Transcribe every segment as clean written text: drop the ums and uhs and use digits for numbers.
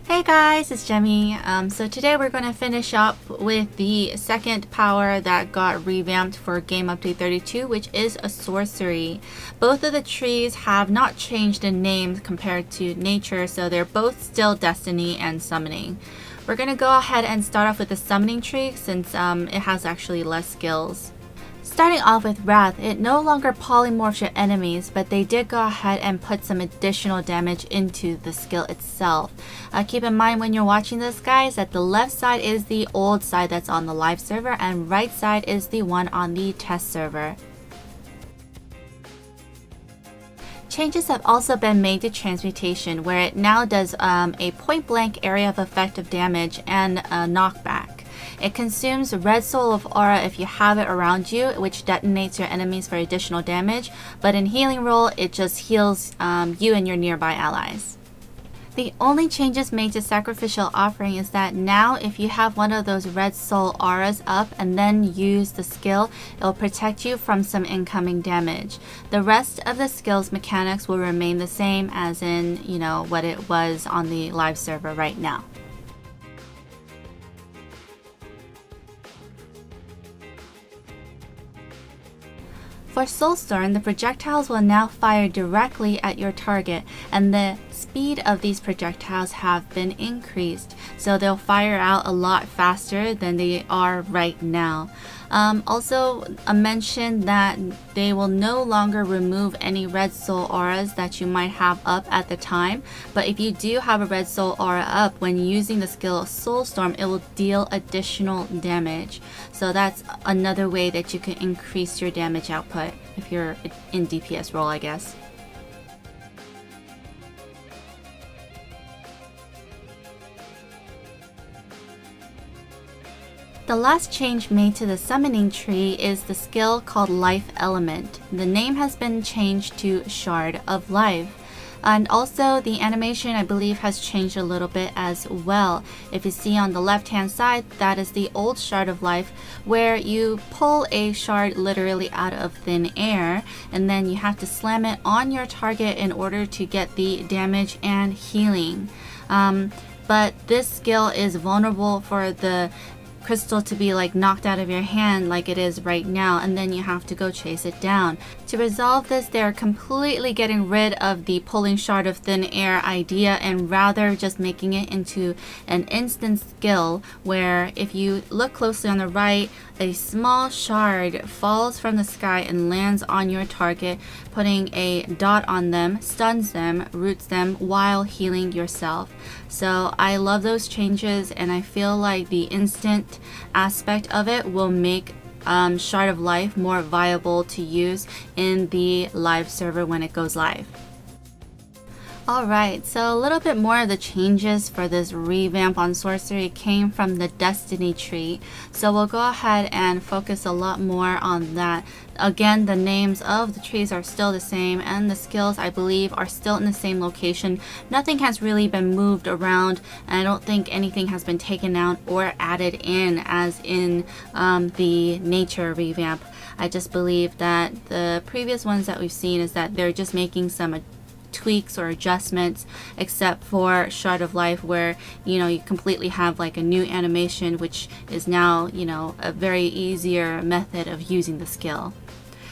Hey guys, it's Jemmy. So today we're going to finish up with the second power that got revamped for Game Update 32, which is a Sorcery. Both of the trees have not changed in names compared to nature, so they're both still Destiny and Summoning. We're going to go ahead and start off with the Summoning tree since it has actually less skills. Starting off with Wrath, it no longer polymorphs your enemies, but they did go ahead and put some additional damage into the skill itself. Keep in mind when you're watching this, guys, that the left side is the old side that's on the live server and right side is the one on the test server. Changes have also been made to Transmutation, where it now does a point blank area of effective damage and a knockback. It consumes Red Soul of Aura if you have it around you, which detonates your enemies for additional damage, but in Healing Roll, it just heals you and your nearby allies. The only changes made to Sacrificial Offering is that now if you have one of those Red Soul auras up and then use the skill, it will protect you from some incoming damage. The rest of the skill's mechanics will remain the same as in, what it was on the live server right now. For Soulstorm, the projectiles will now fire directly at your target, and the speed of these projectiles have been increased, so they'll fire out a lot faster than they are right now. Also, a mention that they will no longer remove any Red Soul auras that you might have up at the time, but if you do have a Red Soul aura up, when using the skill Soulstorm, it will deal additional damage. So that's another way that you can increase your damage output if you're in DPS role, I guess. The last change made to the Summoning tree is the skill called Life Element. The name has been changed to Shard of Life. And also the animation, I believe, has changed a little bit as well. If you see on the left hand side, that is the old Shard of Life, where you pull a shard literally out of thin air and then you have to slam it on your target in order to get the damage and healing. But this skill is vulnerable for the crystal to be knocked out of your hand like it is right now, and then you have to go chase it down. To resolve this, they're completely getting rid of the pulling shard of thin air idea and rather just making it into an instant skill where if you look closely on the right, a small shard falls from the sky and lands on your target, putting a dot on them, stuns them, roots them while healing yourself. So I love those changes, and I feel like the instant aspect of it will make Shard of Life more viable to use in the live server when it goes live. Alright, so a little bit more of the changes for this revamp on Sorcery came from the Destiny tree. So we'll go ahead and focus a lot more on that. Again, the names of the trees are still the same and the skills, I believe, are still in the same location. Nothing has really been moved around, and I don't think anything has been taken out or added in as in the nature revamp. I just believe that the previous ones that we've seen is that they're just making some tweaks or adjustments, except for Shard of Life, where you completely have a new animation, which is now a very easier method of using the skill.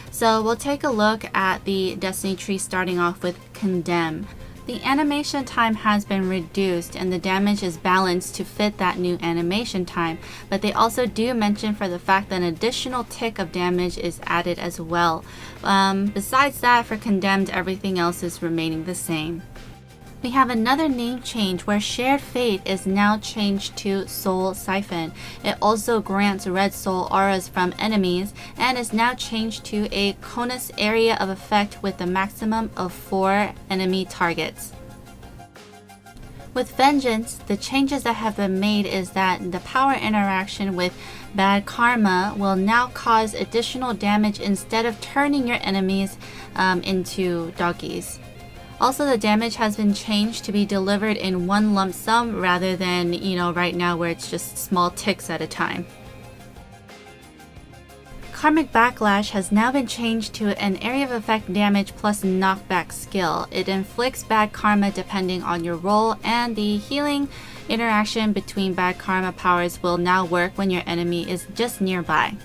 So we'll take a look at the Destiny tree, starting off with Condemn. The animation time has been reduced and the damage is balanced to fit that new animation time, but they also do mention for the fact that an additional tick of damage is added as well. Besides that, for Condemned, everything else is remaining the same. We have another name change where Shared Fate is now changed to Soul Siphon. It also grants Red Soul auras from enemies and is now changed to a conus area of effect with a maximum of 4 enemy targets. With Vengeance, the changes that have been made is that the power interaction with Bad Karma will now cause additional damage instead of turning your enemies into doggies. Also, the damage has been changed to be delivered in one lump sum rather than, right now where it's just small ticks at a time. Karmic Backlash has now been changed to an area of effect damage plus knockback skill. It inflicts bad karma depending on your role, and the healing interaction between bad karma powers will now work when your enemy is just nearby.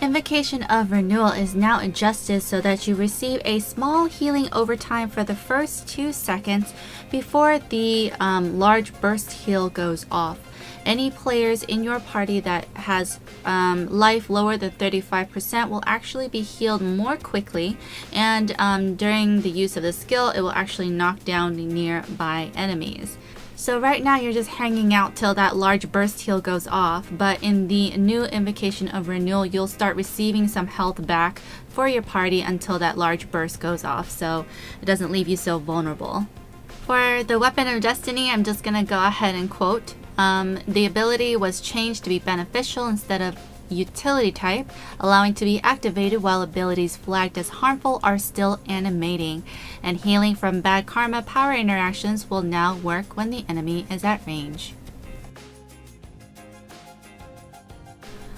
Invocation of Renewal is now adjusted so that you receive a small healing overtime for the first 2 seconds before the large burst heal goes off. Any players in your party that has life lower than 35% will actually be healed more quickly, and during the use of the skill, it will actually knock down nearby enemies. So right now you're just hanging out till that large burst heal goes off, but in the new Invocation of Renewal, you'll start receiving some health back for your party until that large burst goes off, so it doesn't leave you so vulnerable. For the Weapon of Destiny, I'm just gonna go ahead and quote, the ability was changed to be beneficial instead of utility type, allowing to be activated while abilities flagged as harmful are still animating, and healing from bad karma power interactions will now work when the enemy is at range.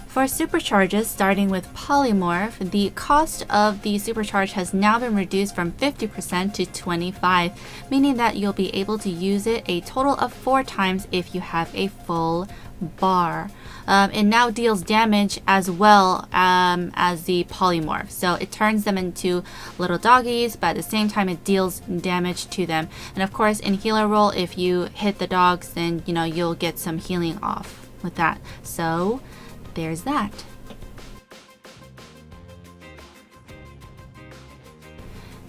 For supercharges, starting with Polymorph, the cost of the supercharge has now been reduced from 50% to 25%, meaning that you'll be able to use it a total of 4 times if you have a full bar. It now deals damage as well as the Polymorph, so it turns them into little doggies, but at the same time it deals damage to them. And of course, in healer role, if you hit the dogs, then you'll get some healing off with that. So there's that.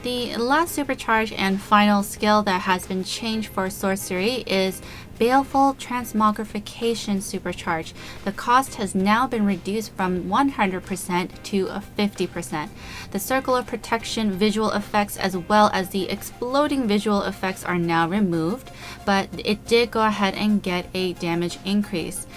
The last supercharge and final skill that has been changed for sorcery is Baleful Transmogrification supercharge. The cost has now been reduced from 100% to 50%. The circle of protection visual effects as well as the exploding visual effects are now removed, but it did go ahead and get a damage increase.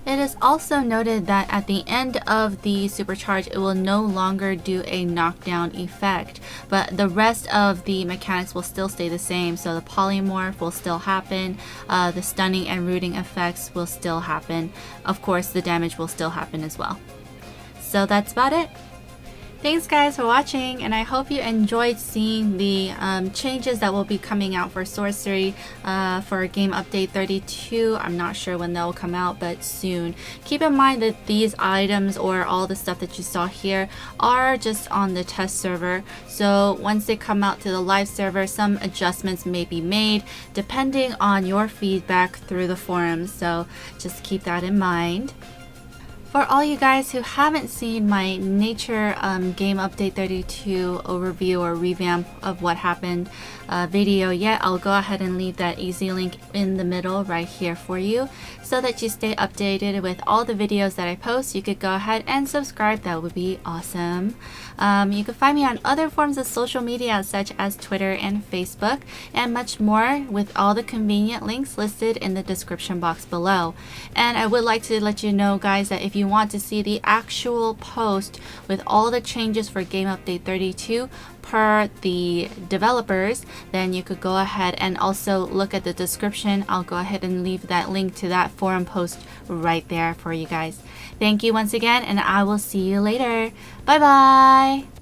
It is also noted that at the end of the supercharge, it will no longer do a knockdown effect, but the rest of the mechanics will still stay the same. So the polymorph will still happen, the stunning and rooting effects will still happen. Of course, the damage will still happen as well. So that's about it. Thanks guys for watching, and I hope you enjoyed seeing the changes that will be coming out for sorcery for game update 32. I'm not sure when that will come out, but soon. Keep in mind that these items or all the stuff that you saw here are just on the test server, so once they come out to the live server, some adjustments may be made depending on your feedback through the forums, so just keep that in mind. For all you guys who haven't seen my Nature Game Update 32 overview or revamp of what happened video yet, I'll go ahead and leave that easy link in the middle right here for you so that you stay updated with all the videos that I post. You could go ahead and subscribe, that would be awesome. You can find me on other forms of social media such as Twitter and Facebook and much more, with all the convenient links listed in the description box below. And I would like to let you know guys that if you want to see the actual post with all the changes for Game Update 32 per the developers, then you could go ahead and also look at the description. I'll go ahead and leave that link to that forum post right there for you guys. Thank you once again, and I will see you later. Bye bye.